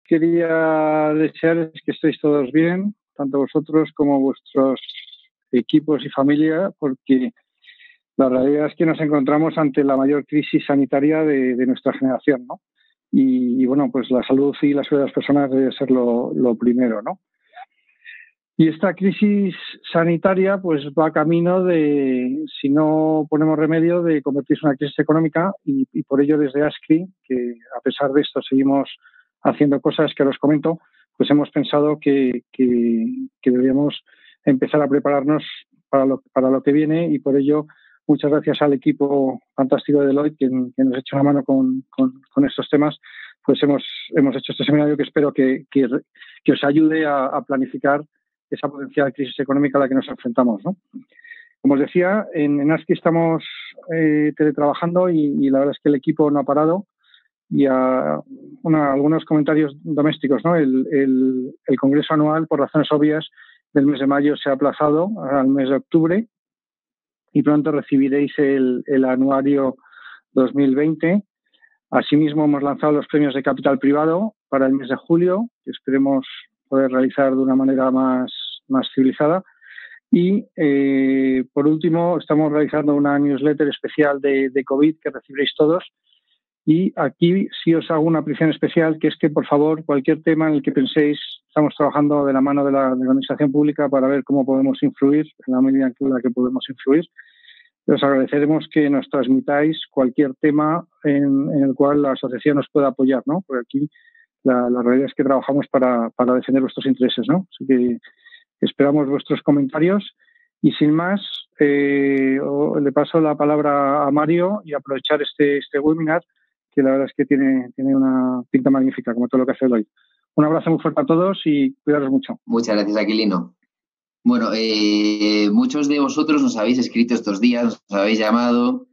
quería desear es que estéis todos bien, tanto vosotros como vuestros equipos y familia, porque la realidad es que nos encontramos ante la mayor crisis sanitaria de nuestra generación, ¿no? Y bueno, pues la salud y la salud de las personas debe ser lo primero, ¿no? Y esta crisis sanitaria pues va camino de, si no ponemos remedio, de convertirse en una crisis económica y por ello desde ASCRI, que a pesar de esto seguimos haciendo cosas que os comento, pues hemos pensado que deberíamos empezar a prepararnos para lo que viene y por ello muchas gracias al equipo fantástico de Deloitte que nos ha hecho una mano con estos temas, pues hemos hecho este seminario que espero que os ayude a planificar esa potencial crisis económica a la que nos enfrentamos, ¿no? Como os decía, en ASCI estamos teletrabajando y la verdad es que el equipo no ha parado y algunos comentarios domésticos, ¿no? El congreso anual, por razones obvias, del mes de mayo se ha aplazado al mes de octubre y pronto recibiréis el anuario 2020. Asimismo, hemos lanzado los premios de capital privado para el mes de julio, que esperemos poder realizar de una manera más civilizada. Y, por último, estamos realizando una newsletter especial de COVID que recibiréis todos. Y aquí sí os hago una petición especial, que es que, por favor, cualquier tema en el que penséis, estamos trabajando de la mano de la administración pública para ver cómo podemos influir, en la medida en la que podemos influir. Os agradeceremos que nos transmitáis cualquier tema en el cual la asociación nos pueda apoyar, ¿no? Porque aquí la realidad es que trabajamos para defender vuestros intereses, ¿no? Así que esperamos vuestros comentarios y sin más le paso la palabra a Mario y aprovechar este webinar que la verdad es que tiene una pinta magnífica como todo lo que hace hoy. Un abrazo muy fuerte a todos y cuidaros mucho. Muchas gracias, Aquilino. Bueno, muchos de vosotros nos habéis escrito estos días, nos habéis llamado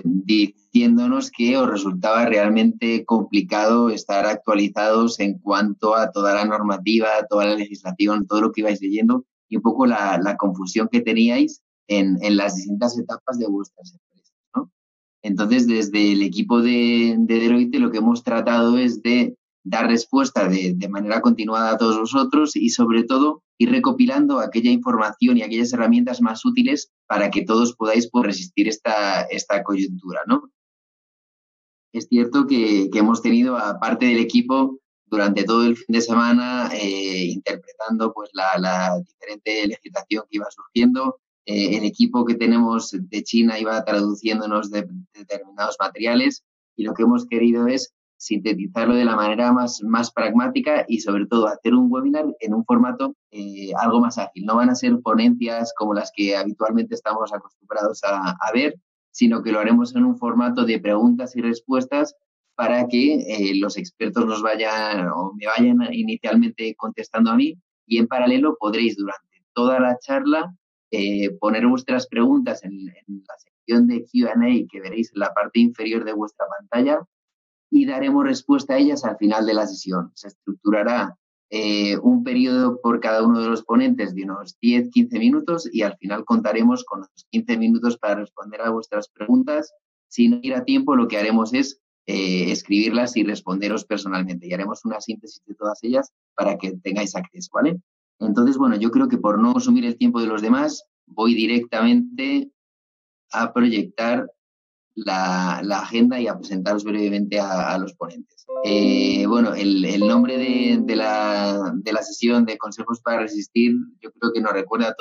diciéndonos que os resultaba realmente complicado estar actualizados en cuanto a toda la normativa, toda la legislación, todo lo que ibais leyendo y un poco la confusión que teníais en las distintas etapas de vuestras empresas, ¿no? Entonces, desde el equipo de Deloitte lo que hemos tratado es de dar respuesta de manera continuada a todos vosotros y, sobre todo, ir recopilando aquella información y aquellas herramientas más útiles para que todos podáis resistir esta coyuntura, ¿no? Es cierto que hemos tenido, aparte del equipo, durante todo el fin de semana, interpretando pues la diferente legislación que iba surgiendo. El equipo que tenemos de China iba traduciéndonos de determinados materiales y lo que hemos querido es sintetizarlo de la manera más pragmática y, sobre todo, hacer un webinar en un formato algo más ágil. No van a ser ponencias como las que habitualmente estamos acostumbrados a ver, sino que lo haremos en un formato de preguntas y respuestas para que los expertos nos vayan o me vayan inicialmente contestando a mí y en paralelo podréis durante toda la charla poner vuestras preguntas en la sección de Q&A que veréis en la parte inferior de vuestra pantalla y daremos respuesta a ellas al final de la sesión. Se estructurará un periodo por cada uno de los ponentes de unos 10-15 minutos y al final contaremos con los 15 minutos para responder a vuestras preguntas. Si no irá tiempo, lo que haremos es escribirlas y responderos personalmente y haremos una síntesis de todas ellas para que tengáis acceso, ¿vale? Entonces, bueno, yo creo que por no consumir el tiempo de los demás, voy directamente a proyectar la agenda y a presentaros brevemente a los ponentes. Bueno, el nombre de la sesión de Consejos para Resistir, yo creo que nos recuerda a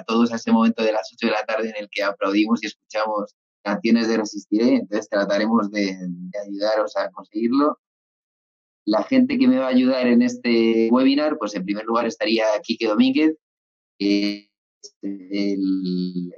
todos a ese momento de las 8 de la tarde en el que aplaudimos y escuchamos canciones de Resistiré, entonces trataremos de ayudaros a conseguirlo. La gente que me va a ayudar en este webinar, pues en primer lugar estaría Quique Domínguez, que es el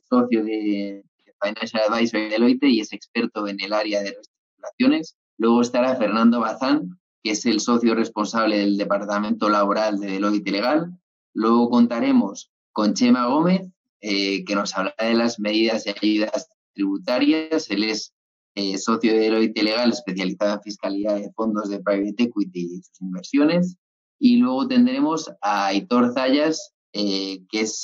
socio de Financial Advisor de Deloitte y es experto en el área de reestructuraciones. Luego estará Fernando Bazán, que es el socio responsable del departamento laboral de Deloitte Legal. Luego contaremos con Chema Gómez, que nos hablará de las medidas y ayudas tributarias. Él es socio de Deloitte Legal, especializado en fiscalidad de fondos de private equity y sus inversiones. Y luego tendremos a Aitor Zayas, que es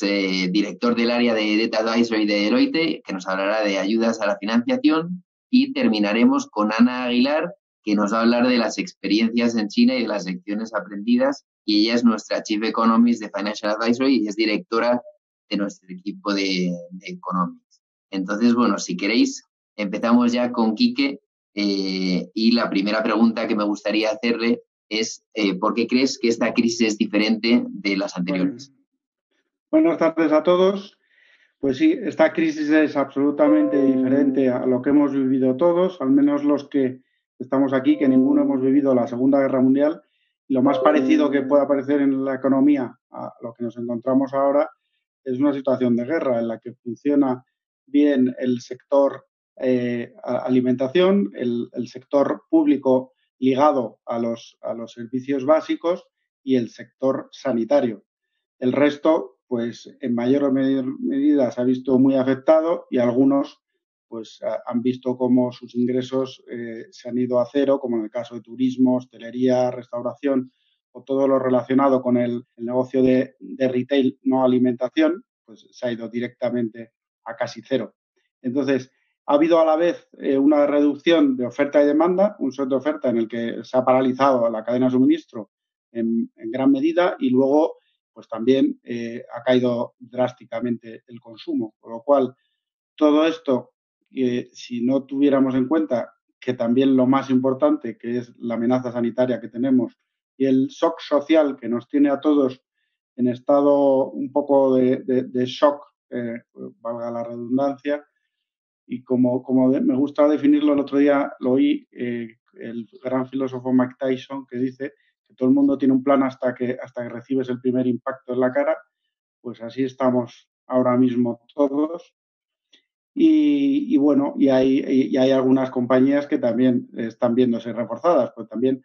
director del área de Debt Advisory de Deloitte, que nos hablará de ayudas a la financiación. Y terminaremos con Ana Aguilar, que nos va a hablar de las experiencias en China y de las lecciones aprendidas. Y ella es nuestra Chief Economist de Financial Advisory y es directora de nuestro equipo de Economics. Entonces, bueno, si queréis, empezamos ya con Quique. Y la primera pregunta que me gustaría hacerle es ¿por qué crees que esta crisis es diferente de las anteriores? Buenas tardes a todos. Pues sí, esta crisis es absolutamente diferente a lo que hemos vivido todos, al menos los que estamos aquí, que ninguno hemos vivido la Segunda Guerra Mundial. Lo más parecido que pueda parecer en la economía a lo que nos encontramos ahora es una situación de guerra en la que funciona bien el sector alimentación, el sector público ligado a los servicios básicos y el sector sanitario. El resto, pues en mayor o menor medida se ha visto muy afectado y algunos pues han visto cómo sus ingresos se han ido a cero, como en el caso de turismo, hostelería, restauración o todo lo relacionado con el negocio de retail, no alimentación, pues se ha ido directamente a casi cero. Entonces, ha habido a la vez una reducción de oferta y demanda, un shock de oferta en el que se ha paralizado la cadena de suministro en gran medida y luego pues también ha caído drásticamente el consumo, con lo cual todo esto, si no tuviéramos en cuenta que también lo más importante, que es la amenaza sanitaria que tenemos y el shock social que nos tiene a todos en estado un poco de shock, valga la redundancia, y como me gusta definirlo, el otro día lo oí, el gran filósofo Mike Tyson, que dice que todo el mundo tiene un plan hasta que recibes el primer impacto en la cara, pues así estamos ahora mismo todos. Y bueno, y hay algunas compañías que también están viéndose reforzadas, pues también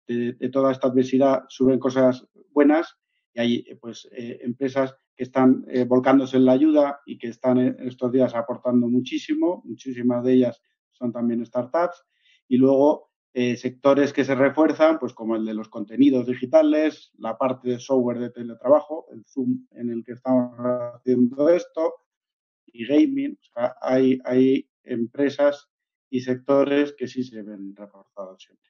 de toda esta adversidad suben cosas buenas y hay pues empresas que están volcándose en la ayuda y que están en estos días aportando muchísimo, muchísimas de ellas son también startups y luego sectores que se refuerzan, pues como el de los contenidos digitales, la parte de software de teletrabajo, el Zoom en el que estamos haciendo esto y gaming. O sea, hay empresas y sectores que sí se ven reforzados siempre.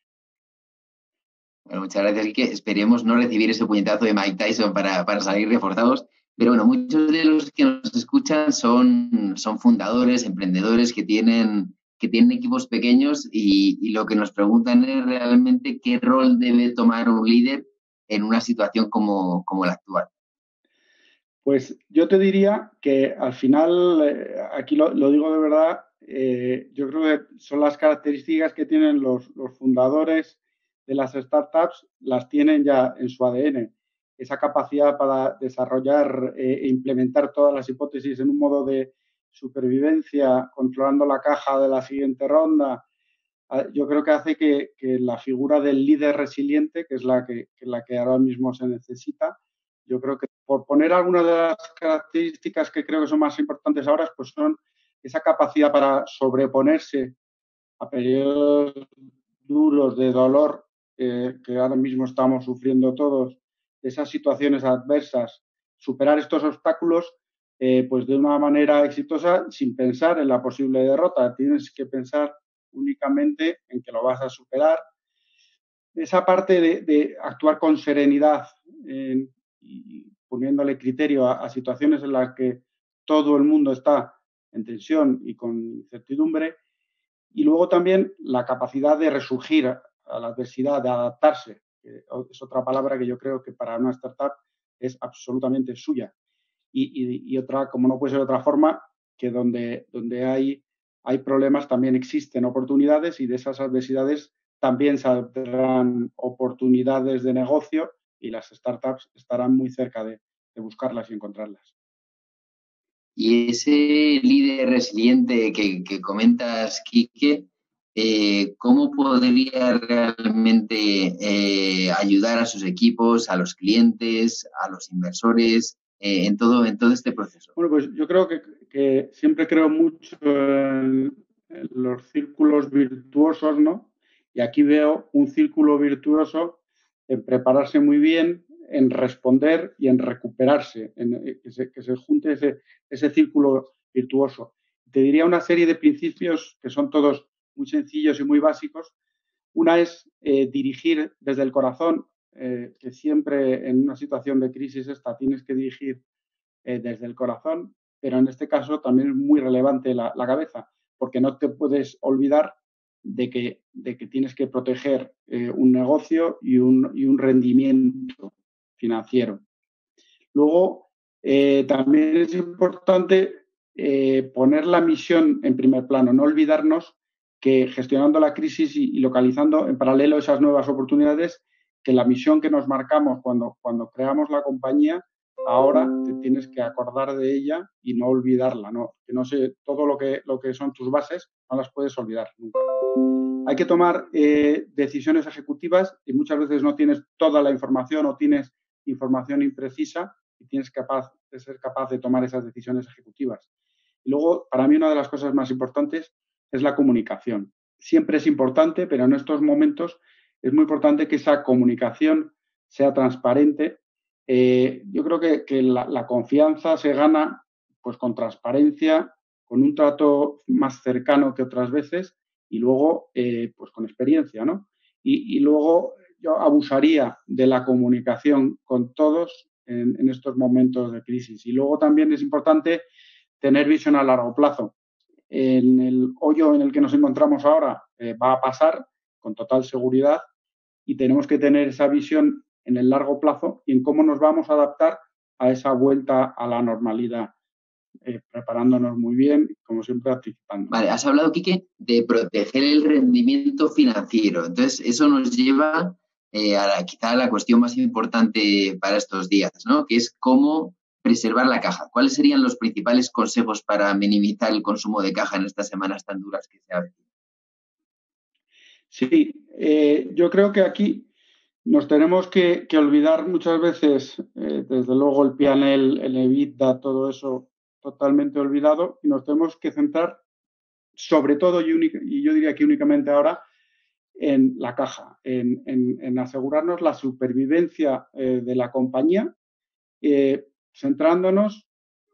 Bueno, muchas gracias, Quique. Esperemos no recibir ese puñetazo de Mike Tyson para salir reforzados. Pero bueno, muchos de los que nos escuchan son fundadores, emprendedores que tienen equipos pequeños y lo que nos preguntan es realmente qué rol debe tomar un líder en una situación como la actual. Pues yo te diría que al final, aquí lo digo de verdad, yo creo que son las características que tienen los fundadores de las startups, las tienen ya en su ADN. Esa capacidad para desarrollar e implementar todas las hipótesis en un modo de supervivencia, controlando la caja de la siguiente ronda, yo creo que hace que la figura del líder resiliente, que es la que ahora mismo se necesita, yo creo que por poner algunas de las características que creo que son más importantes ahora, pues son esa capacidad para sobreponerse a periodos duros de dolor que ahora mismo estamos sufriendo todos, esas situaciones adversas, superar estos obstáculos pues de una manera exitosa sin pensar en la posible derrota. Tienes que pensar únicamente en que lo vas a superar. Esa parte de actuar con serenidad y poniéndole criterio a situaciones en las que todo el mundo está en tensión y con incertidumbre. Y luego también la capacidad de resurgir a la adversidad, de adaptarse. Es otra palabra que yo creo que para una startup es absolutamente suya. Y otra, como no puede ser de otra forma, que donde hay problemas también existen oportunidades y de esas adversidades también saldrán oportunidades de negocio y las startups estarán muy cerca de buscarlas y encontrarlas. Y ese líder resiliente que comentas, Quique, ¿cómo podría realmente ayudar a sus equipos, a los clientes, a los inversores, en todo este proceso? Bueno, pues yo creo que siempre creo mucho en los círculos virtuosos, ¿no? Y aquí veo un círculo virtuoso en prepararse muy bien, en responder y en recuperarse, en que se junte ese círculo virtuoso. Te diría una serie de principios que son todos muy sencillos y muy básicos, Una es dirigir desde el corazón, que siempre en una situación de crisis tienes que dirigir desde el corazón, pero en este caso también es muy relevante la cabeza, porque no te puedes olvidar de que tienes que proteger un negocio y un rendimiento financiero. Luego, también es importante poner la misión en primer plano, no olvidarnos que gestionando la crisis y localizando en paralelo esas nuevas oportunidades, que la misión que nos marcamos cuando creamos la compañía, ahora te tienes que acordar de ella y no olvidarla, ¿no? Que no sé, todo lo que son tus bases no las puedes olvidar nunca. Hay que tomar decisiones ejecutivas y muchas veces no tienes toda la información o tienes información imprecisa y tienes de ser capaz de tomar esas decisiones ejecutivas. Y luego, para mí, una de las cosas más importantes es la comunicación. Siempre es importante, pero en estos momentos es muy importante que esa comunicación sea transparente. Yo creo que la confianza se gana pues con transparencia, con un trato más cercano que otras veces y luego pues con experiencia, ¿no? Y luego yo abusaría de la comunicación con todos en estos momentos de crisis. Y luego también es importante tener visión a largo plazo. En el hoyo en el que nos encontramos ahora va a pasar con total seguridad y tenemos que tener esa visión en el largo plazo y en cómo nos vamos a adaptar a esa vuelta a la normalidad, preparándonos muy bien, como siempre, anticipando. Vale, has hablado, Quique, de proteger el rendimiento financiero. Entonces, eso nos lleva quizá a la cuestión más importante para estos días, ¿no? Que es cómo preservar la caja. ¿Cuáles serían los principales consejos para minimizar el consumo de caja en estas semanas tan duras que se avecinan? Sí, yo creo que aquí nos tenemos que olvidar muchas veces, desde luego el P&L, el EBITDA, todo eso totalmente olvidado, y nos tenemos que centrar sobre todo, y yo diría que únicamente ahora, en la caja, en asegurarnos la supervivencia de la compañía, centrándonos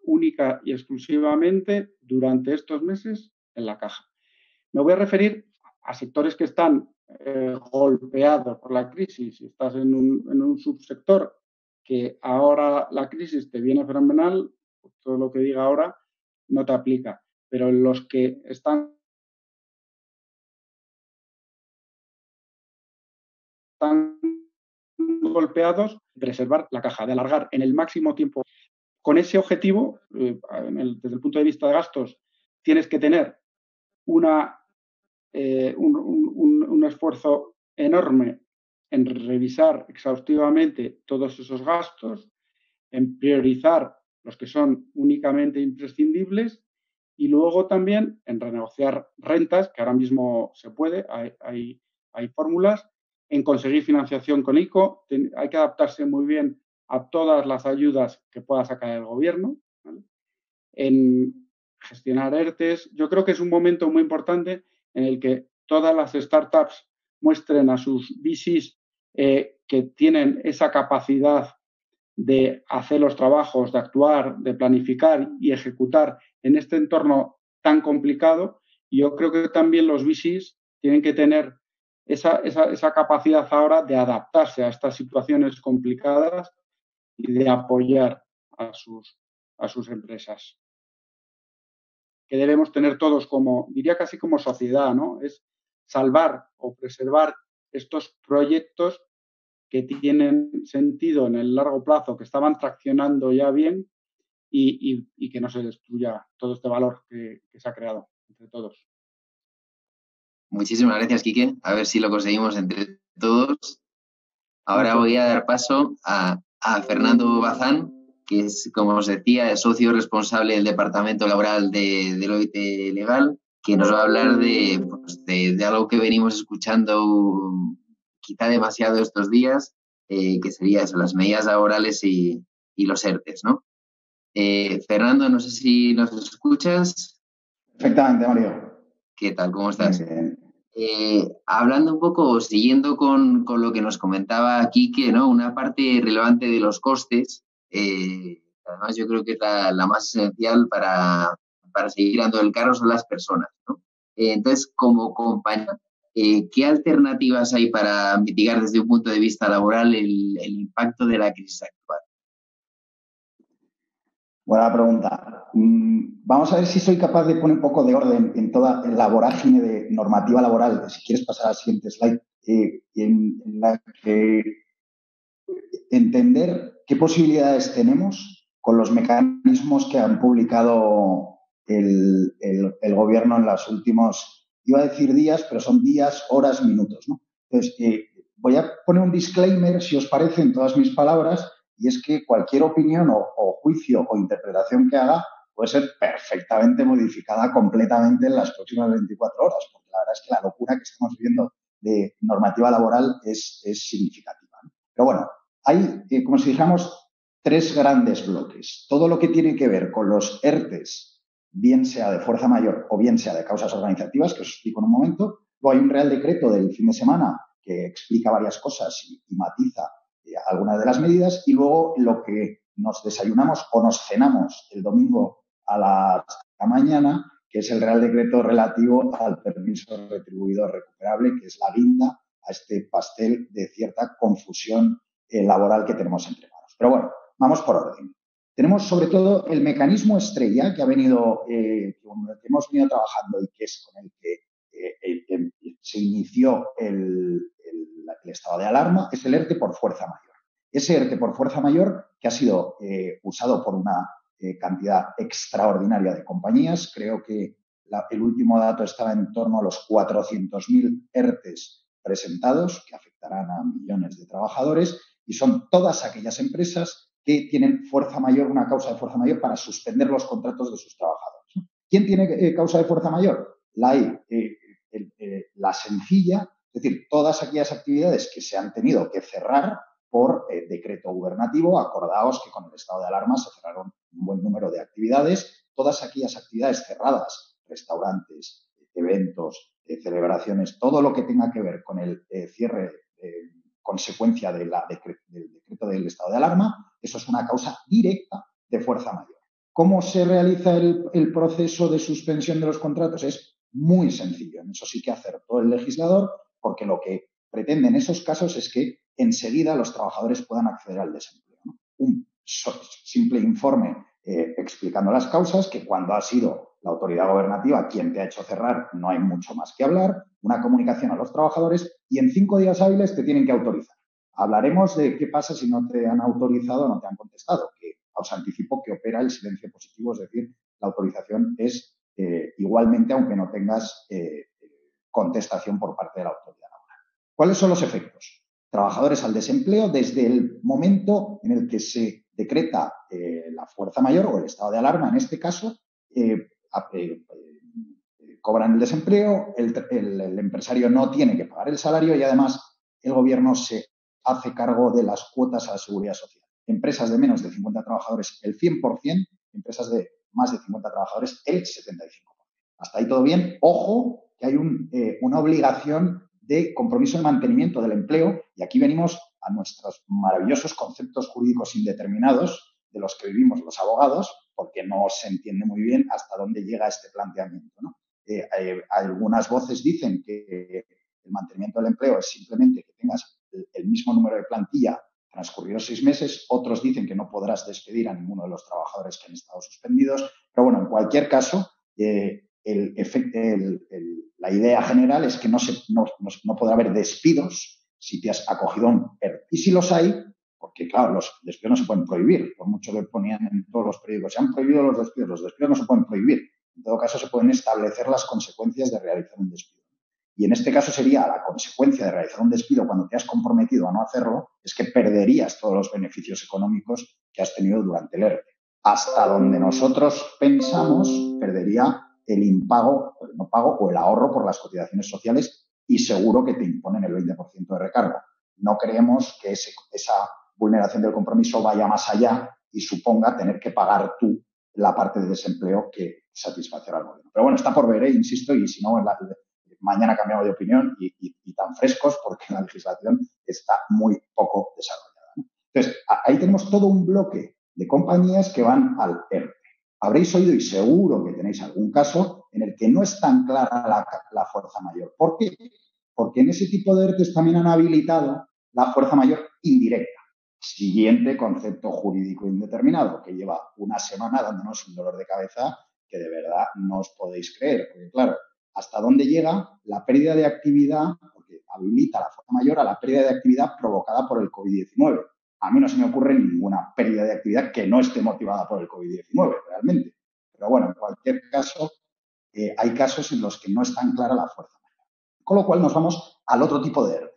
única y exclusivamente durante estos meses en la caja. Me voy a referir a sectores que están golpeados por la crisis. Si estás en un subsector que ahora la crisis te viene fenomenal, pues todo lo que diga ahora no te aplica. Pero los que están golpeados, preservar la caja, de alargar en el máximo tiempo. Con ese objetivo, desde el punto de vista de gastos, tienes que tener un esfuerzo enorme en revisar exhaustivamente todos esos gastos, en priorizar los que son únicamente imprescindibles y luego también en renegociar rentas, que ahora mismo se puede, hay fórmulas, en conseguir financiación con ICO. Hay que adaptarse muy bien a todas las ayudas que pueda sacar el gobierno, ¿vale? En gestionar ERTES. Yo creo que es un momento muy importante en el que todas las startups muestren a sus VCs que tienen esa capacidad de hacer los trabajos, de actuar, de planificar y ejecutar en este entorno tan complicado. Y yo creo que también los VCs tienen que tener esa capacidad ahora de adaptarse a estas situaciones complicadas y de apoyar a sus empresas. Que debemos tener todos como, diría casi como sociedad, ¿no? Es salvar o preservar estos proyectos que tienen sentido en el largo plazo, que estaban traccionando ya bien y que no se destruya todo este valor que se ha creado entre todos. Muchísimas gracias, Quique. A ver si lo conseguimos entre todos. Ahora voy a dar paso a Fernando Bazán, que es, como os decía, el socio responsable del Departamento Laboral de Deloitte Legal, que nos va a hablar de algo que venimos escuchando quizá demasiado estos días, que sería eso, las medidas laborales y los ERTES, ¿no? Fernando, no sé si nos escuchas. Perfectamente, Mario. ¿Qué tal? ¿Cómo estás? Muy bien. Hablando un poco, siguiendo con lo que nos comentaba Quique, ¿no? Una parte relevante de los costes, además yo creo que es la más esencial para seguir dando el carro son las personas, ¿no? Entonces, como compañía, ¿qué alternativas hay para mitigar desde un punto de vista laboral el impacto de la crisis actual? Buena pregunta. Vamos a ver si soy capaz de poner un poco de orden en toda la vorágine de normativa laboral. Si quieres pasar al siguiente slide, en la que entender qué posibilidades tenemos con los mecanismos que han publicado el gobierno en los últimos, iba a decir días, pero son días, horas, minutos, ¿no? Entonces, voy a poner un disclaimer, si os parece, en todas mis palabras, y es que cualquier opinión o juicio o interpretación que haga puede ser perfectamente modificada completamente en las próximas 24 horas, porque la verdad es que la locura que estamos viviendo de normativa laboral es significativa, ¿no? Pero bueno, hay, como si dijéramos, tres grandes bloques. Todo lo que tiene que ver con los ERTEs, bien sea de fuerza mayor o bien sea de causas organizativas, que os explico en un momento. Luego hay un Real Decreto del fin de semana que explica varias cosas y matiza algunas de las medidas. Y luego lo que nos desayunamos o nos cenamos el domingo a la mañana, que es el Real Decreto relativo al permiso retribuido recuperable, que es la guinda a este pastel de cierta confusión laboral que tenemos entre manos. Pero bueno, vamos por orden. Tenemos sobre todo el mecanismo estrella que ha venido, que hemos venido trabajando y que es con el que se inició el estado de alarma, es el ERTE por fuerza mayor. Ese ERTE por fuerza mayor que ha sido usado por una cantidad extraordinaria de compañías. Creo que el último dato estaba en torno a los 400.000 ERTEs presentados, que afectarán a millones de trabajadores, y son todas aquellas empresas que tienen fuerza mayor, una causa de fuerza mayor para suspender los contratos de sus trabajadores. ¿Quién tiene causa de fuerza mayor? La sencilla, es decir, todas aquellas actividades que se han tenido que cerrar por decreto gubernativo. Acordaos que con el estado de alarma se cerraron un buen número de actividades. Todas aquellas actividades cerradas, restaurantes, eventos, celebraciones, todo lo que tenga que ver con el cierre consecuencia del decreto del estado de alarma, eso es una causa directa de fuerza mayor. ¿Cómo se realiza el proceso de suspensión de los contratos? Es muy sencillo. En eso sí que acertó el legislador, porque lo que pretende en esos casos es que enseguida los trabajadores puedan acceder al desempleo, ¿no? Un simple informe explicando las causas, que cuando ha sido la autoridad gobernativa quien te ha hecho cerrar no hay mucho más que hablar, una comunicación a los trabajadores y en 5 días hábiles te tienen que autorizar. Hablaremos de qué pasa si no te han autorizado o no te han contestado, que os anticipo que opera el silencio positivo, es decir, la autorización es igualmente aunque no tengas contestación por parte de la autoridad laboral. ¿Cuáles son los efectos? Trabajadores al desempleo desde el momento en el que se decreta la fuerza mayor o el estado de alarma, en este caso, cobran el desempleo, el empresario no tiene que pagar el salario y además el gobierno se hace cargo de las cuotas a la seguridad social. Empresas de menos de 50 trabajadores, el 100%, empresas de más de 50 trabajadores, el 75%. Hasta ahí todo bien. Ojo, que hay una obligación de compromiso de mantenimiento del empleo, y aquí venimos a nuestros maravillosos conceptos jurídicos indeterminados de los que vivimos los abogados, porque no se entiende muy bien hasta dónde llega este planteamiento, ¿no? Algunas voces dicen que el mantenimiento del empleo es simplemente que tengas el mismo número de plantilla transcurridos 6 meses, otros dicen que no podrás despedir a ninguno de los trabajadores que han estado suspendidos, pero bueno, en cualquier caso, la idea general es que no podrá haber despidos si te has acogido a un ERTE. Y si los hay, porque claro, los despidos no se pueden prohibir, por mucho que ponían en todos los periódicos, se han prohibido los despidos no se pueden prohibir. En todo caso, se pueden establecer las consecuencias de realizar un despido. Y en este caso sería la consecuencia de realizar un despido cuando te has comprometido a no hacerlo, es que perderías todos los beneficios económicos que has tenido durante el ERTE. Hasta donde nosotros pensamos, perdería el impago, el no pago o el ahorro por las cotizaciones sociales y seguro que te imponen el 20% de recargo. No creemos que esa vulneración del compromiso vaya más allá y suponga tener que pagar tú la parte de desempleo que satisfacerá al gobierno. Pero bueno, está por ver, insisto, y si no, mañana cambiamos de opinión y tan frescos porque la legislación está muy poco desarrollada, ¿no? Entonces, ahí tenemos todo un bloque de compañías que van al ERTE. Habréis oído y seguro que tenéis algún caso en el que no es tan clara la fuerza mayor. ¿Por qué? Porque en ese tipo de ERTEs también han habilitado la fuerza mayor indirecta. Siguiente concepto jurídico indeterminado, que lleva una semana dándonos un dolor de cabeza que de verdad no os podéis creer. Porque, claro, ¿hasta dónde llega la pérdida de actividad? Porque habilita la fuerza mayor a la pérdida de actividad provocada por el COVID-19. A mí no se me ocurre ninguna pérdida de actividad que no esté motivada por el COVID-19, realmente. Pero bueno, en cualquier caso, hay casos en los que no es tan clara la fuerza mayor. Con lo cual nos vamos al otro tipo de ERTE.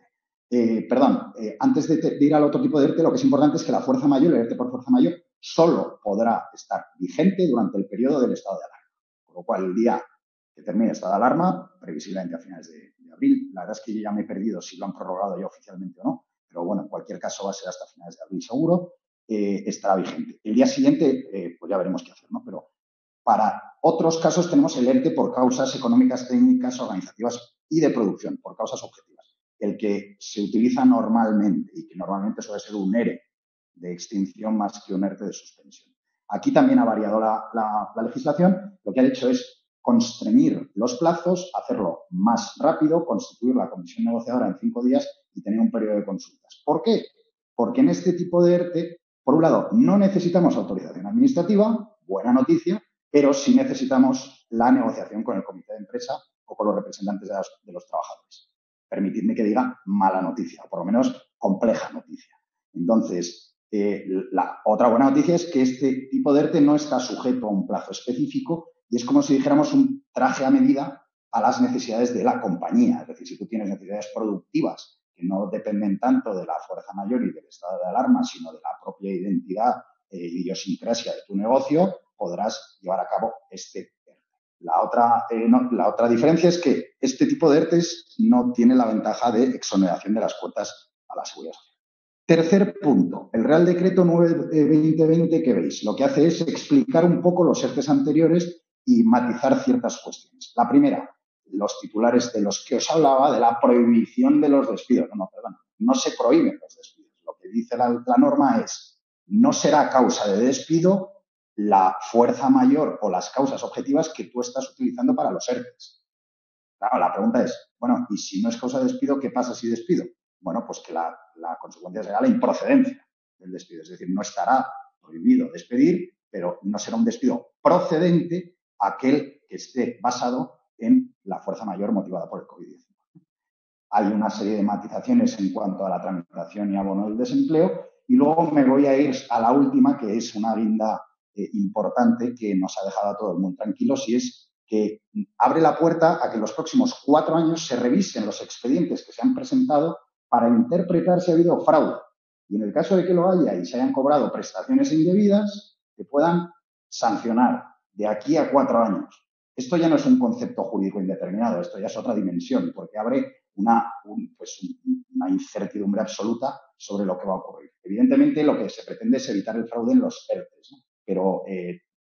Antes de ir al otro tipo de ERTE, lo que es importante es que la fuerza mayor, el ERTE por fuerza mayor, solo podrá estar vigente durante el periodo del estado de alarma. Con lo cual, el día que termine el estado de alarma, previsiblemente a finales de abril, la verdad es que yo ya me he perdido si lo han prorrogado ya oficialmente o no, pero bueno, en cualquier caso va a ser hasta finales de abril seguro, estará vigente. El día siguiente, pues ya veremos qué hacer, ¿no? Pero para otros casos tenemos el ERTE por causas económicas, técnicas, organizativas y de producción, por causas objetivas. El que se utiliza normalmente y que normalmente suele ser un ERE de extinción más que un ERTE de suspensión. Aquí también ha variado la legislación. Lo que ha hecho es constreñir los plazos, hacerlo más rápido, constituir la comisión negociadora en 5 días y tener un periodo de consultas. ¿Por qué? Porque en este tipo de ERTE, por un lado, no necesitamos autorización administrativa, buena noticia, pero sí necesitamos la negociación con el comité de empresa o con los representantes de los trabajadores. Permitidme que diga mala noticia, o por lo menos compleja noticia. Entonces, la otra buena noticia es que este tipo de ERTE no está sujeto a un plazo específico y es como si dijéramos un traje a medida a las necesidades de la compañía. Es decir, si tú tienes necesidades productivas que no dependen tanto de la fuerza mayor y del estado de alarma, sino de la propia identidad e idiosincrasia de tu negocio, podrás llevar a cabo este ERTE. La otra diferencia es que este tipo de ERTEs no tiene la ventaja de exoneración de las cuotas a la seguridad social. Tercer punto, el Real Decreto 9/2020 que veis, lo que hace es explicar un poco los ERTEs anteriores y matizar ciertas cuestiones. La primera, los titulares de los que os hablaba de la prohibición de los despidos. No se prohíben los despidos. Lo que dice la norma es, no será causa de despido la fuerza mayor o las causas objetivas que tú estás utilizando para los ERTEs. Claro, la pregunta es, bueno, ¿y si no es causa de despido, qué pasa si despido? Bueno, pues que la consecuencia será la improcedencia del despido. Es decir, no estará prohibido despedir, pero no será un despido procedente aquel que esté basado en la fuerza mayor motivada por el COVID-19. Hay una serie de matizaciones en cuanto a la tramitación y abono del desempleo y luego me voy a ir a la última, que es una guinda importante que nos ha dejado a todos muy tranquilos y es que abre la puerta a que en los próximos 4 años se revisen los expedientes que se han presentado para interpretar si ha habido fraude. Y en el caso de que lo haya y se hayan cobrado prestaciones indebidas, que puedan sancionar de aquí a 4 años. Esto ya no es un concepto jurídico indeterminado, esto ya es otra dimensión, porque abre una incertidumbre absoluta sobre lo que va a ocurrir. Evidentemente, lo que se pretende es evitar el fraude en los ERTEs, ¿no? Pero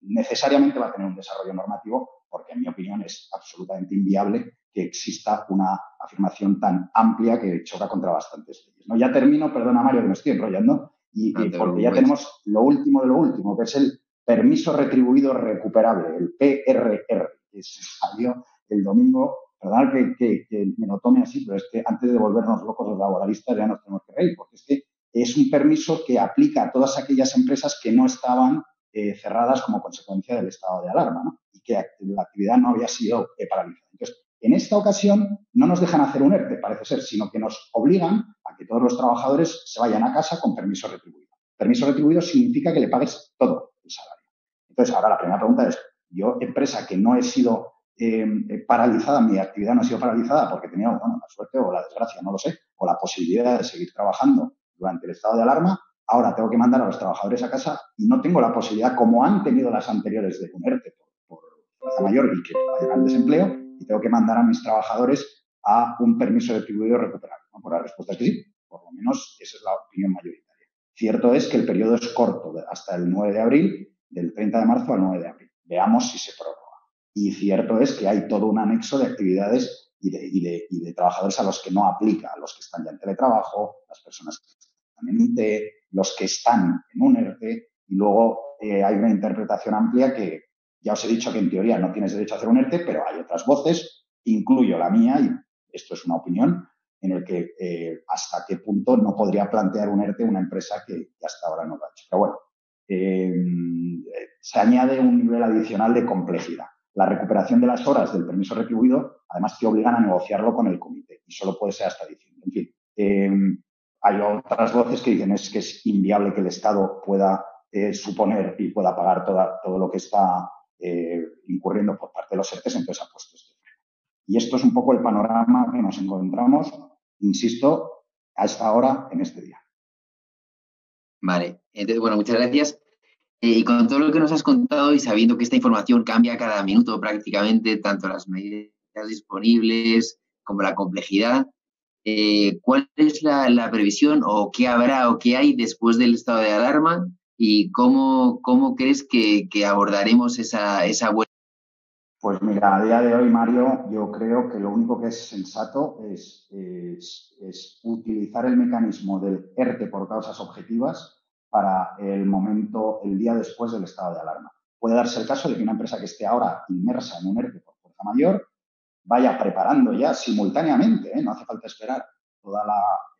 necesariamente va a tener un desarrollo normativo porque, en mi opinión, es absolutamente inviable que exista una afirmación tan amplia que choca contra bastantes leyes, ¿no? Ya termino, perdona, Mario, que me estoy enrollando, porque ya tenemos lo último de lo último, que es el permiso retribuido recuperable, el PRR, que se salió el domingo. Perdonad que me lo tome así, pero es que antes de volvernos locos los laboralistas ya nos tenemos que reír, porque es que es un permiso que aplica a todas aquellas empresas que no estaban cerradas como consecuencia del estado de alarma, ¿no? Y que la actividad no había sido paralizada. Entonces, en esta ocasión no nos dejan hacer un ERTE, parece ser, sino que nos obligan a que todos los trabajadores se vayan a casa con permiso retribuido. Permiso retribuido significa que le pagues todo el salario. Entonces, ahora la primera pregunta es, yo, empresa que no he sido paralizada, mi actividad no ha sido paralizada porque tenía, la suerte o la desgracia, no lo sé, o la posibilidad de seguir trabajando durante el estado de alarma, ahora tengo que mandar a los trabajadores a casa y no tengo la posibilidad, como han tenido las anteriores, de un ERTE por fuerza mayor y que vayan al desempleo, y tengo que mandar a mis trabajadores a un permiso retribuido recuperable, ¿no? Por la respuesta es que sí, por lo menos esa es la opinión mayoritaria. Cierto es que el periodo es corto, hasta el 9 de abril, del 30 de marzo al 9 de abril. Veamos si se prorroga. Y cierto es que hay todo un anexo de actividades y de trabajadores a los que no aplica, a los que están ya en teletrabajo, las personas que están en IT, los que están en un ERTE, y luego hay una interpretación amplia que ya os he dicho que en teoría no tienes derecho a hacer un ERTE, pero hay otras voces, incluyo la mía, y esto es una opinión, en el que hasta qué punto no podría plantear un ERTE una empresa que hasta ahora no lo ha hecho. Pero bueno, se añade un nivel adicional de complejidad. La recuperación de las horas del permiso retribuido, además, te obligan a negociarlo con el comité y solo puede ser hasta diciembre. En fin, hay otras voces que dicen que es inviable que el Estado pueda suponer y pueda pagar todo lo que está incurriendo por parte de los ERTEs, entonces ha puesto este freno. Y esto es un poco el panorama que nos encontramos, insisto, hasta ahora en este día. Vale, entonces, bueno, muchas gracias. Y con todo lo que nos has contado y sabiendo que esta información cambia cada minuto prácticamente, tanto las medidas disponibles como la complejidad, ¿cuál es la previsión o qué habrá o qué hay después del estado de alarma y cómo crees que abordaremos esa vuelta? Pues mira, a día de hoy, Mario, yo creo que lo único que es sensato es utilizar el mecanismo del ERTE por causas objetivas para el día después del estado de alarma. Puede darse el caso de que una empresa que esté ahora inmersa en un ERTE por fuerza mayor vaya preparando ya simultáneamente, no hace falta esperar toda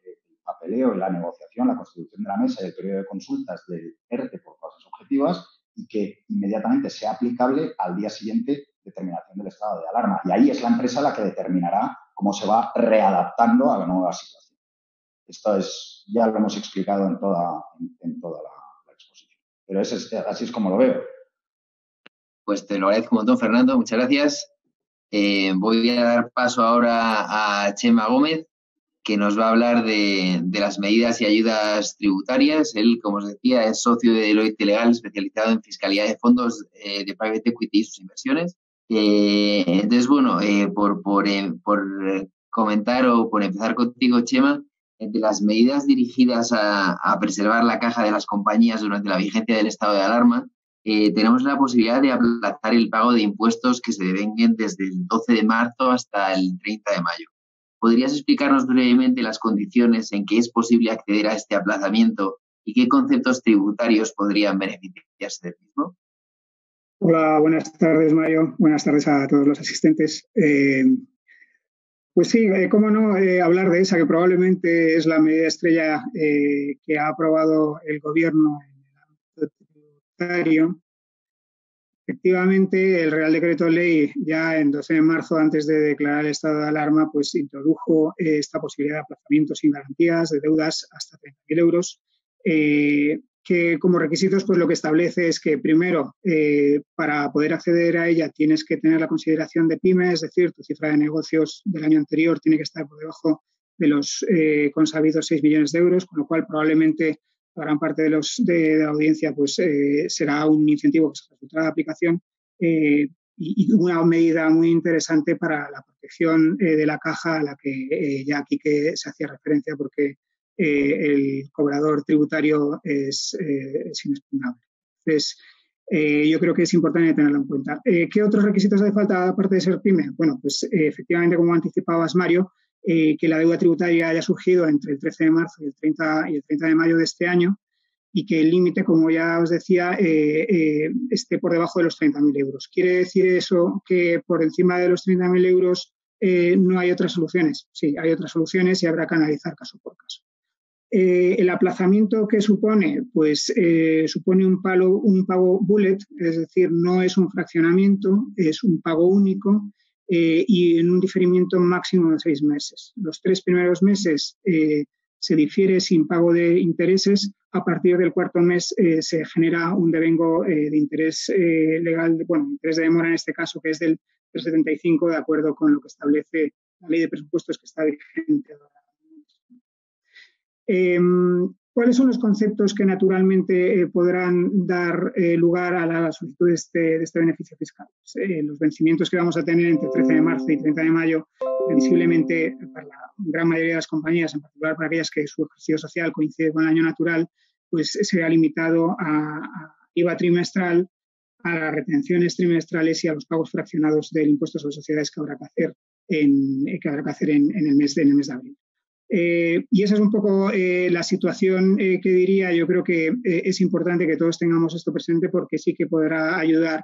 el papeleo y la negociación, la constitución de la mesa y el periodo de consultas del ERTE por causas objetivas y que inmediatamente sea aplicable al día siguiente de terminación del estado de alarma. Y ahí es la empresa la que determinará cómo se va readaptando a la nueva situación. Esto ya lo hemos explicado en toda la exposición. Pero así es como lo veo. Pues te lo agradezco un montón, Fernando. Muchas gracias. Voy a dar paso ahora a Chema Gómez, que nos va a hablar de las medidas y ayudas tributarias. Él, como os decía, es socio de Deloitte Legal, especializado en fiscalidad de fondos de private equity y sus inversiones. Entonces, bueno, por comentar o por empezar contigo, Chema, entre las medidas dirigidas a preservar la caja de las compañías durante la vigencia del estado de alarma, tenemos la posibilidad de aplazar el pago de impuestos que se devenguen desde el 12 de marzo hasta el 30 de mayo. ¿Podrías explicarnos brevemente las condiciones en que es posible acceder a este aplazamiento y qué conceptos tributarios podrían beneficiarse del mismo? Hola, buenas tardes, Mario. Buenas tardes a todos los asistentes. Pues sí, cómo no hablar de esa, que probablemente es la medida estrella que ha aprobado el Gobierno en el ámbito tributario. Efectivamente, el Real Decreto Ley, ya en 12 de marzo, antes de declarar el estado de alarma, pues introdujo esta posibilidad de aplazamiento sin garantías de deudas hasta 30.000 euros, que como requisitos pues lo que establece es que primero, para poder acceder a ella tienes que tener la consideración de PYME, es decir, tu cifra de negocios del año anterior tiene que estar por debajo de los consabidos 6 millones de euros, con lo cual probablemente para gran parte de la audiencia pues será un incentivo que se resultará de aplicación y una medida muy interesante para la protección de la caja a la que ya aquí que se hacía referencia porque el cobrador tributario es inexpugnable. Entonces, yo creo que es importante tenerlo en cuenta. ¿Qué otros requisitos hace falta aparte de ser PYME? Bueno, pues efectivamente, como anticipabas, Mario, que la deuda tributaria haya surgido entre el 13 de marzo y el 30 de mayo de este año y que el límite, como ya os decía, esté por debajo de los 30.000 euros. ¿Quiere decir eso que por encima de los 30.000 euros no hay otras soluciones? Sí, hay otras soluciones y habrá que analizar caso por caso. El aplazamiento que supone, pues supone un pago bullet, es decir, no es un fraccionamiento, es un pago único y en un diferimiento máximo de 6 meses. Los 3 primeros meses se difiere sin pago de intereses. A partir del 4º mes se genera un devengo de interés legal, interés de demora en este caso, que es del 3,75 de acuerdo con lo que establece la ley de presupuestos que está vigente ahora. ¿Cuáles son los conceptos que naturalmente podrán dar lugar a la solicitud de este beneficio fiscal? Los vencimientos que vamos a tener entre 13 de marzo y 30 de mayo, previsiblemente para la gran mayoría de las compañías, en particular para aquellas que su ejercicio social coincide con el año natural, pues será limitado a IVA trimestral, a las retenciones trimestrales y a los pagos fraccionados del impuesto sobre sociedades que habrá que hacer en el mes de abril. Y esa es un poco la situación que diría. Yo creo que es importante que todos tengamos esto presente porque sí que podrá ayudar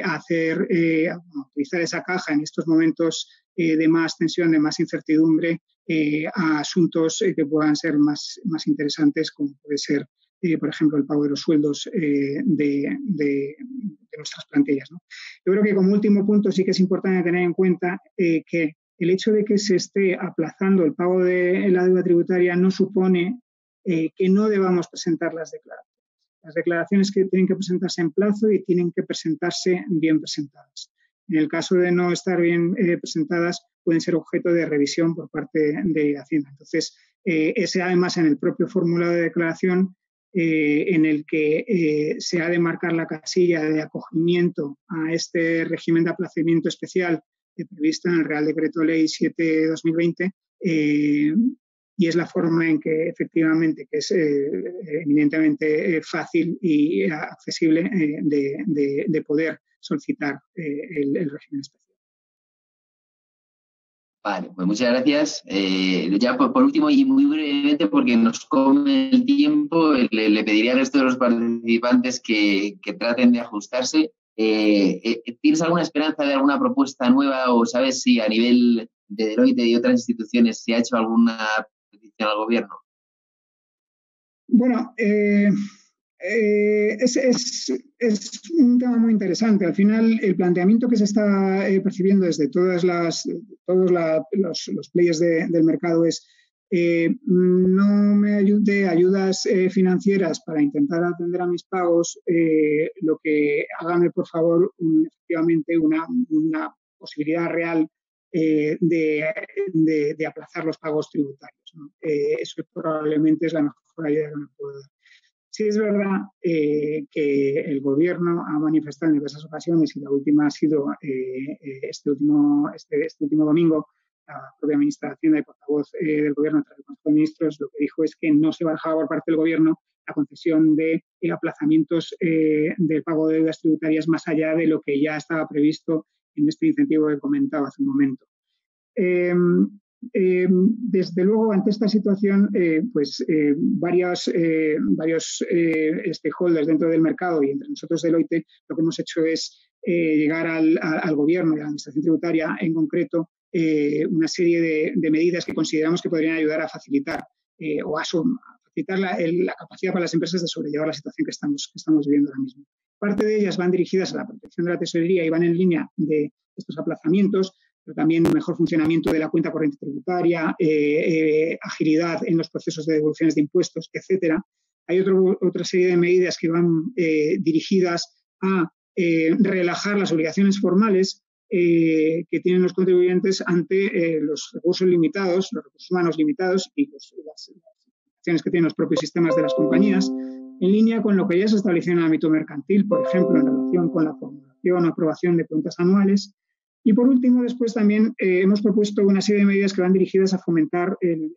a utilizar esa caja en estos momentos de más tensión, de más incertidumbre, a asuntos que puedan ser más interesantes, como puede ser, por ejemplo, el pago de los sueldos de nuestras plantillas, ¿no? Yo creo que como último punto sí que es importante tener en cuenta que el hecho de que se esté aplazando el pago de la deuda tributaria no supone que no debamos presentar las declaraciones. Las declaraciones que tienen que presentarse en plazo y tienen que presentarse bien presentadas. En el caso de no estar bien presentadas, pueden ser objeto de revisión por parte de Hacienda. Entonces, ese además en el propio formulario de declaración en el que se ha de marcar la casilla de acogimiento a este régimen de aplazamiento especial previsto en el Real Decreto Ley 7/2020, y es la forma en que efectivamente, que es eminentemente fácil y accesible de poder solicitar el régimen especial. Vale, pues muchas gracias. Ya por último y muy brevemente, porque nos come el tiempo, le pediría al resto de los participantes que traten de ajustarse. ¿Tienes alguna esperanza de alguna propuesta nueva o sabes si a nivel de Deloitte y otras instituciones se ha hecho alguna petición al gobierno? Bueno, es un tema muy interesante. Al final, el planteamiento que se está percibiendo desde todos los players del mercado es no me ayude ayudas financieras para intentar atender a mis pagos, lo que hágame, por favor, efectivamente una posibilidad real de aplazar los pagos tributarios, ¿no? Eso probablemente es la mejor ayuda que me puedo dar. Sí es verdad que el Gobierno ha manifestado en diversas ocasiones, y la última ha sido este último domingo, la propia ministra de Hacienda y portavoz del Gobierno tras el Consejo de Ministros, lo que dijo es que no se barajaba por parte del Gobierno la concesión de aplazamientos del pago de deudas tributarias más allá de lo que ya estaba previsto en este incentivo que comentaba hace un momento. Desde luego, ante esta situación, varios stakeholders dentro del mercado y entre nosotros Deloitte, lo que hemos hecho es llegar al Gobierno y a la Administración Tributaria en concreto una serie de medidas que consideramos que podrían ayudar a facilitar a facilitar la capacidad para las empresas de sobrellevar la situación que estamos viviendo ahora mismo. Parte de ellas van dirigidas a la protección de la tesorería y van en línea de estos aplazamientos, pero también mejor funcionamiento de la cuenta corriente tributaria, agilidad en los procesos de devoluciones de impuestos, etcétera. Hay otra serie de medidas que van dirigidas a relajar las obligaciones formales que tienen los contribuyentes ante los recursos limitados, los recursos humanos limitados y las acciones que tienen los propios sistemas de las compañías, en línea con lo que ya se estableció en el ámbito mercantil, por ejemplo, en relación con la formulación o aprobación de cuentas anuales. Y por último, después también hemos propuesto una serie de medidas que van dirigidas a fomentar el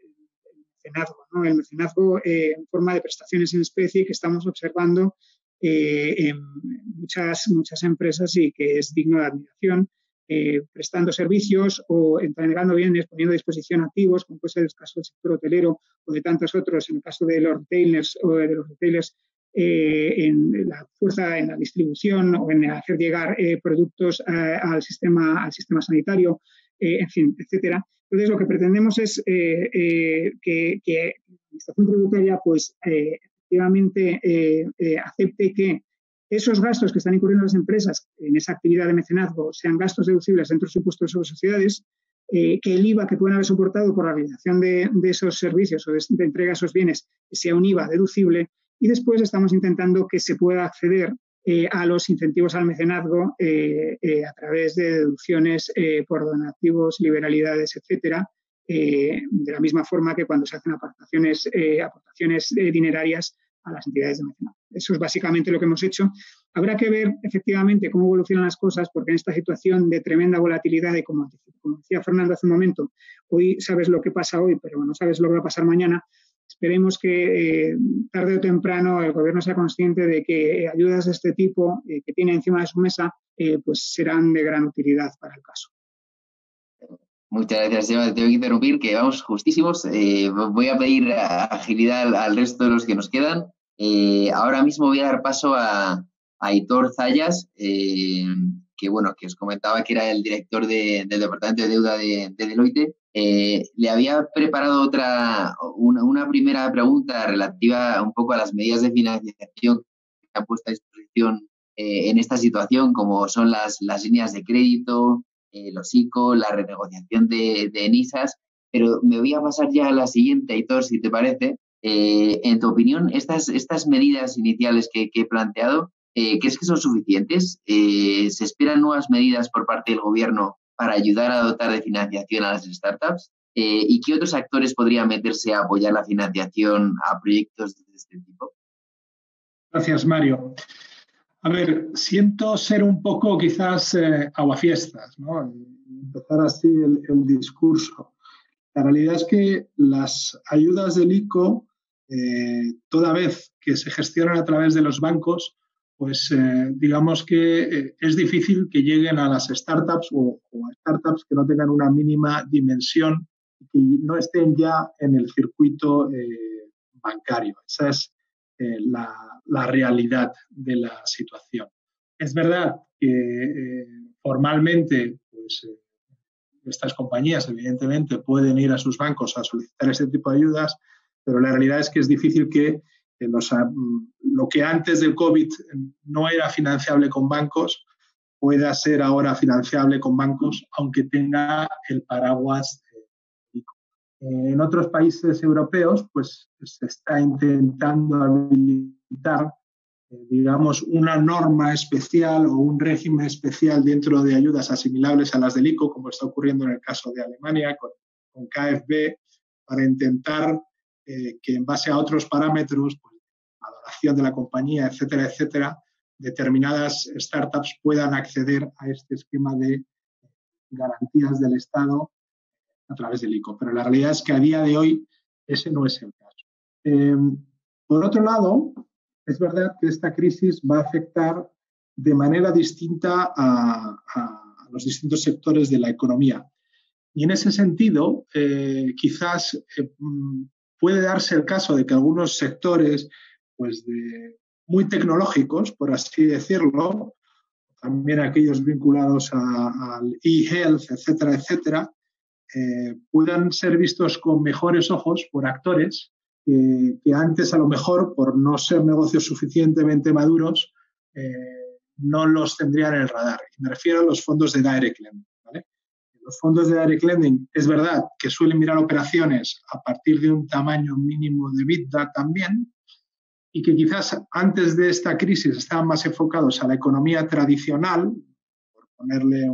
mecenazgo, ¿no? El mecenazgo en forma de prestaciones en especie que estamos observando en muchas empresas y que es digno de admiración, prestando servicios o entregando bienes, poniendo a disposición activos, como puede ser el caso del sector hotelero o de tantos otros, en el caso de los retailers en la fuerza en la distribución o en hacer llegar productos al sistema sanitario, en fin, etcétera. Entonces, lo que pretendemos es que la Administración Tributaria pues, efectivamente acepte que esos gastos que están incurriendo las empresas en esa actividad de mecenazgo sean gastos deducibles dentro de su impuesto sobre sociedades, que el IVA que pueden haber soportado por la realización de esos servicios o de entrega de esos bienes sea un IVA deducible. Y después estamos intentando que se pueda acceder a los incentivos al mecenazgo a través de deducciones por donativos, liberalidades, etcétera, de la misma forma que cuando se hacen aportaciones dinerarias a las entidades de mecenazgo. Eso es básicamente lo que hemos hecho. Habrá que ver efectivamente cómo evolucionan las cosas, porque en esta situación de tremenda volatilidad y como decía Fernando hace un momento, hoy sabes lo que pasa hoy, pero no sabes lo que va a pasar mañana. Esperemos que tarde o temprano el Gobierno sea consciente de que ayudas de este tipo que tiene encima de su mesa pues serán de gran utilidad para el caso. Muchas gracias, Eva. Te tengo que interrumpir, que vamos justísimos. Voy a pedir agilidad al resto de los que nos quedan. Ahora mismo voy a dar paso a Aitor Zayas, que que os comentaba que era el director del Departamento de Deuda de Deloitte, le había preparado una primera pregunta relativa un poco a las medidas de financiación que ha puesto a disposición en esta situación, como son las líneas de crédito, los ICO, la renegociación de NISAs, pero me voy a pasar ya a la siguiente, Aitor, si te parece. En tu opinión, estas medidas iniciales que he planteado, ¿crees que son suficientes? ¿Se esperan nuevas medidas por parte del gobierno para ayudar a dotar de financiación a las startups? ¿Y qué otros actores podrían meterse a apoyar la financiación a proyectos de este tipo? Gracias, Mario. A ver, siento ser un poco quizás aguafiestas, ¿no? Empezar así el discurso. La realidad es que las ayudas del ICO, toda vez que se gestionan a través de los bancos, pues digamos que es difícil que lleguen a las startups o a startups que no tengan una mínima dimensión y que no estén ya en el circuito bancario. Esa es la realidad de la situación. Es verdad que formalmente pues, estas compañías evidentemente pueden ir a sus bancos a solicitar este tipo de ayudas, pero la realidad es que es difícil que lo que antes del COVID no era financiable con bancos pueda ser ahora financiable con bancos, aunque tenga el paraguas ICO. En otros países europeos pues, se está intentando habilitar digamos, una norma especial o un régimen especial dentro de ayudas asimilables a las del ICO, como está ocurriendo en el caso de Alemania con KfW, para intentar que en base a otros parámetros, pues, valoración de la compañía, etcétera, etcétera, determinadas startups puedan acceder a este esquema de garantías del Estado a través del ICO. Pero la realidad es que a día de hoy ese no es el caso. Por otro lado, es verdad que esta crisis va a afectar de manera distinta a los distintos sectores de la economía. Y en ese sentido, quizás puede darse el caso de que algunos sectores pues muy tecnológicos, por así decirlo, también aquellos vinculados al e-health, etcétera, etcétera, puedan ser vistos con mejores ojos por actores que antes a lo mejor, por no ser negocios suficientemente maduros, no los tendrían en el radar. Y me refiero a los fondos de direct lending, ¿vale? Los fondos de direct lending es verdad que suelen mirar operaciones a partir de un tamaño mínimo de EBITDA también, y que quizás antes de esta crisis estaban más enfocados a la economía tradicional, por ponerle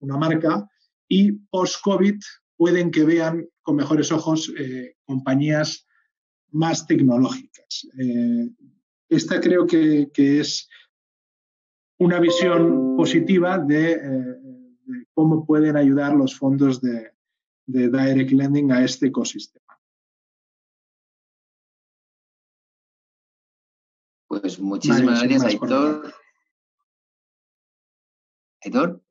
una marca, y post-COVID pueden que vean con mejores ojos compañías más tecnológicas. Esta creo que es una visión positiva de cómo pueden ayudar los fondos de direct lending a este ecosistema. Pues muchísimas gracias, Aitor. ¿Aitor?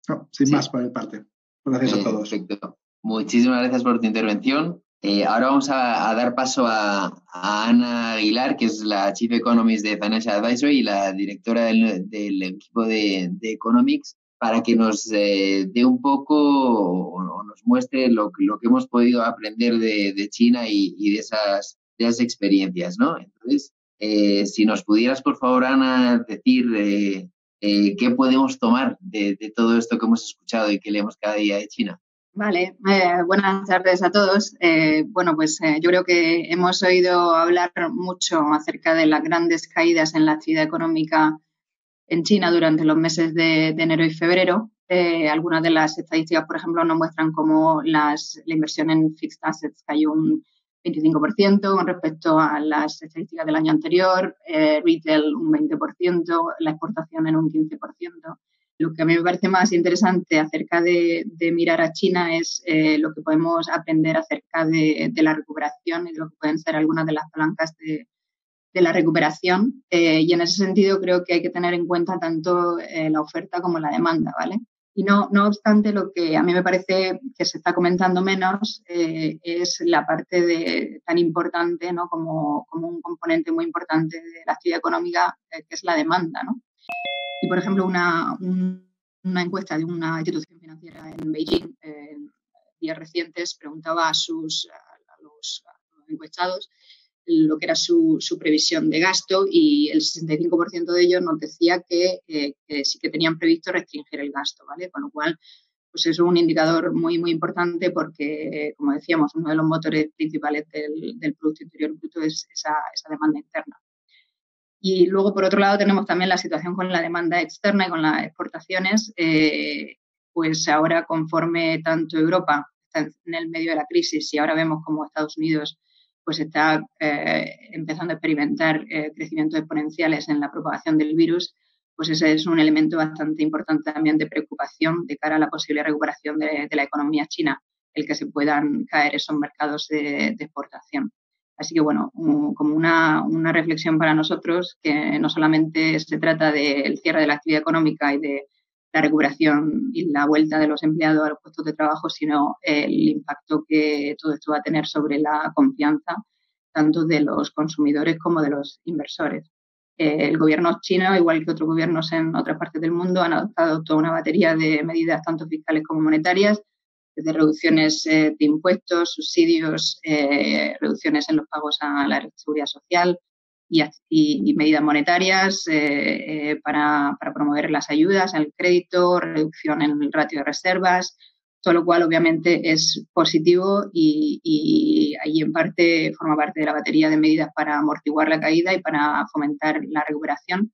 No, sin más por mi parte. Gracias a todos. Perfecto. Muchísimas gracias por tu intervención. Ahora vamos a dar paso a Ana Aguilar, que es la Chief Economist de Financial Advisory y la directora del equipo de Economics, para que nos dé un poco o nos muestre lo que hemos podido aprender de China y de esas experiencias, ¿no? Entonces, si nos pudieras, por favor, Ana, decir qué podemos tomar de todo esto que hemos escuchado y que leemos cada día de China. Vale, buenas tardes a todos. Yo creo que hemos oído hablar mucho acerca de las grandes caídas en la actividad económica en China durante los meses de enero y febrero. Algunas de las estadísticas, por ejemplo, nos muestran cómo la inversión en fixed assets cayó un 25% con respecto a las estadísticas del año anterior, retail un 20%, la exportación en un 15%. Lo que a mí me parece más interesante acerca de mirar a China es lo que podemos aprender acerca de la recuperación y de lo que pueden ser algunas de las palancas de la recuperación. Y en ese sentido creo que hay que tener en cuenta tanto la oferta como la demanda, ¿vale? Y no obstante, lo que a mí me parece que se está comentando menos es la parte tan importante, ¿no? como un componente muy importante de la actividad económica, que es la demanda, ¿no? Y, por ejemplo, una encuesta de una institución financiera en Beijing en días recientes preguntaba a los encuestados lo que era su previsión de gasto, y el 65% de ellos nos decía que sí que tenían previsto restringir el gasto, ¿vale? Con lo cual, pues eso es un indicador muy, muy importante porque, como decíamos, uno de los motores principales del Producto Interior Bruto es esa demanda interna. Y luego, por otro lado, tenemos también la situación con la demanda externa y con las exportaciones. Pues ahora, conforme tanto Europa está en el medio de la crisis y ahora vemos como Estados Unidos pues está empezando a experimentar crecimientos exponenciales en la propagación del virus, pues ese es un elemento bastante importante también de preocupación de cara a la posible recuperación de la economía china, el que se puedan caer esos mercados de exportación. Así que, bueno, como una reflexión para nosotros, que no solamente se trata del cierre de la actividad económica y de la recuperación y la vuelta de los empleados a los puestos de trabajo, sino el impacto que todo esto va a tener sobre la confianza tanto de los consumidores como de los inversores. El gobierno chino, igual que otros gobiernos en otras partes del mundo, han adoptado toda una batería de medidas tanto fiscales como monetarias, desde reducciones de impuestos, subsidios, reducciones en los pagos a la seguridad social y medidas monetarias para promover las ayudas, el crédito, reducción en el ratio de reservas, todo lo cual obviamente es positivo y ahí en parte forma parte de la batería de medidas para amortiguar la caída y para fomentar la recuperación,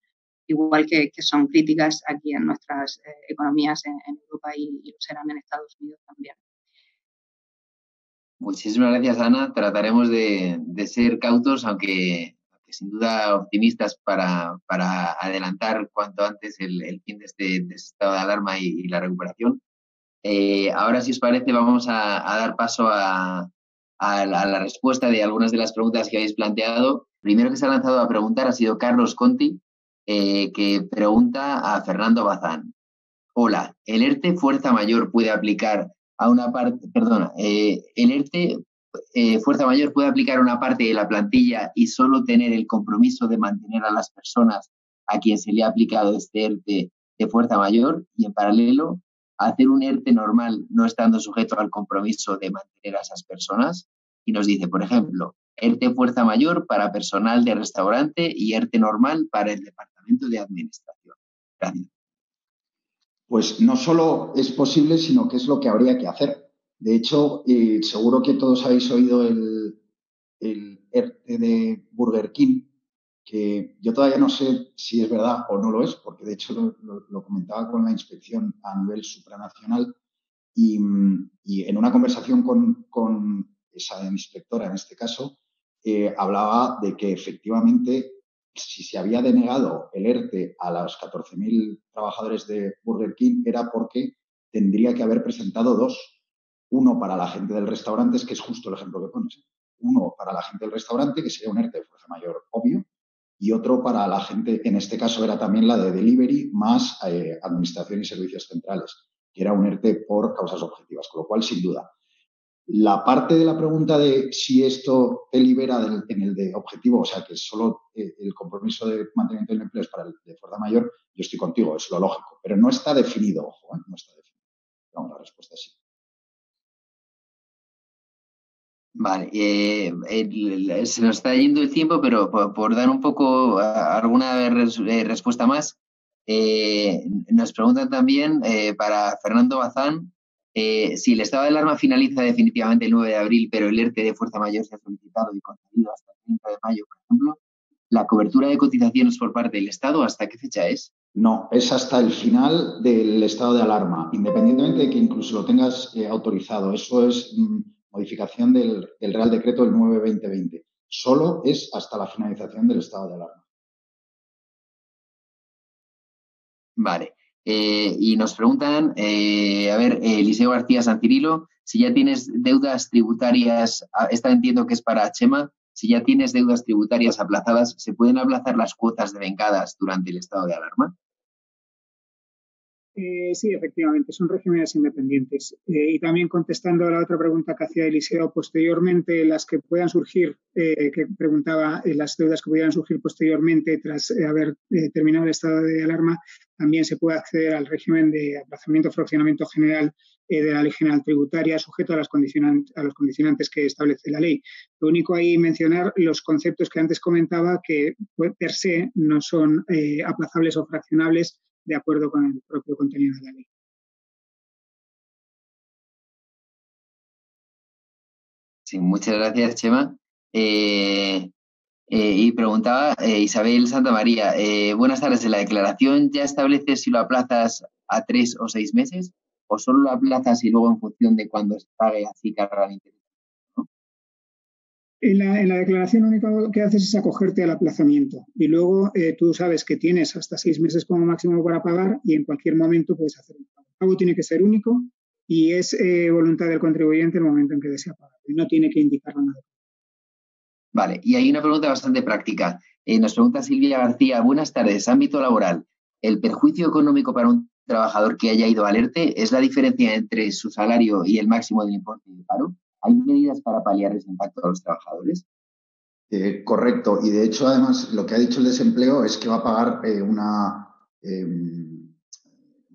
igual que son críticas aquí en nuestras economías en Europa y lo serán en Estados Unidos también. Muchísimas gracias, Ana. Trataremos de ser cautos, aunque sin duda optimistas para adelantar cuanto antes el fin de este estado de alarma y la recuperación. Ahora, si os parece, vamos a dar paso a la respuesta de algunas de las preguntas que habéis planteado. Primero que se ha lanzado a preguntar ha sido Carlos Conti, que pregunta a Fernando Bazán. Hola, ¿el ERTE fuerza mayor puede aplicar a una parte, el ERTE fuerza mayor puede aplicar a una parte de la plantilla y solo tener el compromiso de mantener a las personas a quien se le ha aplicado este ERTE de fuerza mayor, y en paralelo hacer un ERTE normal no estando sujeto al compromiso de mantener a esas personas? Y nos dice, por ejemplo, ERTE fuerza mayor para personal de restaurante y ERTE normal para el departamento de administración. Gracias. Pues no solo es posible, sino que es lo que habría que hacer. De hecho, seguro que todos habéis oído el ERTE de Burger King, que yo todavía no sé si es verdad o no lo es, porque de hecho lo comentaba con la inspección a nivel supranacional y en una conversación con esa inspectora, en este caso, hablaba de que efectivamente si se había denegado el ERTE a los 14.000 trabajadores de Burger King era porque tendría que haber presentado dos. Uno para la gente del restaurante, es que es justo el ejemplo que pones. Uno para la gente del restaurante, que sería un ERTE de fuerza mayor, obvio, y otro para la gente, en este caso era también la de delivery, más administración y servicios centrales, que era un ERTE por causas objetivas, con lo cual, sin duda. La parte de la pregunta de si esto te libera en el de objetivo, o sea, que solo el compromiso de mantenimiento del empleo es para el de fuerza mayor, yo estoy contigo, es lo lógico, pero no está definido, ojo, no está definido. Vamos, la respuesta es sí. Vale, se nos está yendo el tiempo, pero por dar un poco alguna respuesta más, nos preguntan también para Fernando Bazán, si el estado de alarma finaliza definitivamente el 9 de abril, pero el ERTE de fuerza mayor se ha solicitado y concedido hasta el 30 de mayo, por ejemplo, ¿la cobertura de cotizaciones por parte del Estado hasta qué fecha es? No, es hasta el final del estado de alarma, independientemente de que incluso lo tengas autorizado. Eso es modificación del Real Decreto del 9/2020. Solo es hasta la finalización del estado de alarma. Vale. Y nos preguntan, Eliseo García Santirilo, si ya tienes deudas tributarias, esta entiendo que es para Chema, si ya tienes deudas tributarias aplazadas, ¿se pueden aplazar las cuotas devengadas durante el estado de alarma? Sí, efectivamente, son regímenes independientes. Y también contestando a la otra pregunta que hacía Eliseo, posteriormente las que puedan surgir, que preguntaba, las deudas que pudieran surgir posteriormente tras haber terminado el estado de alarma, también se puede acceder al régimen de aplazamiento o fraccionamiento general de la Ley General Tributaria, sujeto a los condicionantes que establece la ley. Lo único ahí mencionar los conceptos que antes comentaba, que per se no son aplazables o fraccionables, de acuerdo con el propio contenido de la ley. Sí, muchas gracias, Chema. Y preguntaba Isabel Santamaría, buenas tardes, ¿la declaración ya establece si lo aplazas a 3 o 6 meses o solo lo aplazas y luego en función de cuándo se pague así carga el interés? ¿No? En la declaración lo único que haces es acogerte al aplazamiento y luego tú sabes que tienes hasta 6 meses como máximo para pagar y en cualquier momento puedes hacer un pago. El pago tiene que ser único y es voluntad del contribuyente el momento en que desea pagar. Y no tiene que indicarlo nada. Vale, y hay una pregunta bastante práctica. Nos pregunta Silvia García, buenas tardes, ámbito laboral. ¿El perjuicio económico para un trabajador que haya ido al ERTE es la diferencia entre su salario y el máximo del importe de paro? ¿Hay medidas para paliar ese impacto a los trabajadores? Correcto. Y de hecho, además, lo que ha dicho el desempleo es que va a pagar ¿cómo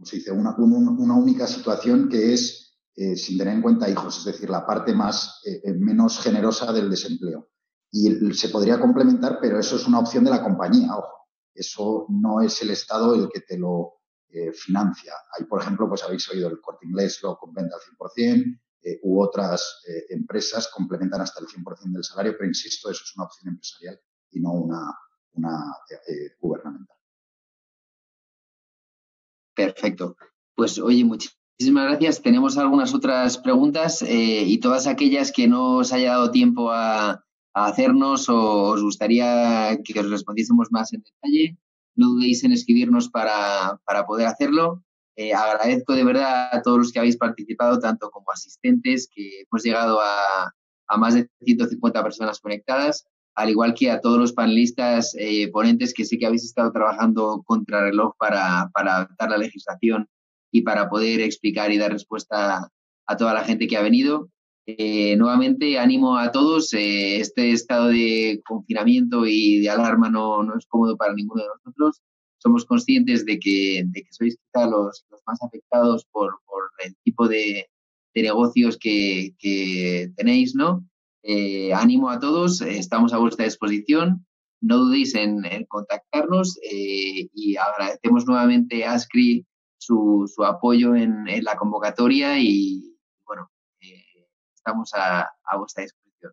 se dice? Una única situación que es sin tener en cuenta hijos, es decir, la parte menos generosa del desempleo. Y se podría complementar, pero eso es una opción de la compañía, ojo. Eso no es el Estado el que te lo financia. Ahí, por ejemplo, pues habéis oído el Corte Inglés lo complementa al 100%, u otras empresas complementan hasta el 100% del salario, pero insisto, eso es una opción empresarial y no una gubernamental. Perfecto. Pues oye, muchísimas gracias. Tenemos algunas otras preguntas y todas aquellas que no os haya dado tiempo a hacernos o os gustaría que os respondiésemos más en detalle, no dudéis en escribirnos para poder hacerlo. Agradezco de verdad a todos los que habéis participado, tanto como asistentes, que hemos llegado a más de 150 personas conectadas, al igual que a todos los panelistas ponentes que sé que habéis estado trabajando contrarreloj para adaptar la legislación y para poder explicar y dar respuesta a toda la gente que ha venido. Nuevamente, ánimo a todos. Este estado de confinamiento y de alarma no es cómodo para ninguno de nosotros. Somos conscientes de que sois quizá los más afectados por el tipo de negocios que tenéis, ¿no? Ánimo a todos, estamos a vuestra disposición. No dudéis en contactarnos y agradecemos nuevamente a ASCRI su apoyo en la convocatoria y, bueno, estamos a vuestra disposición.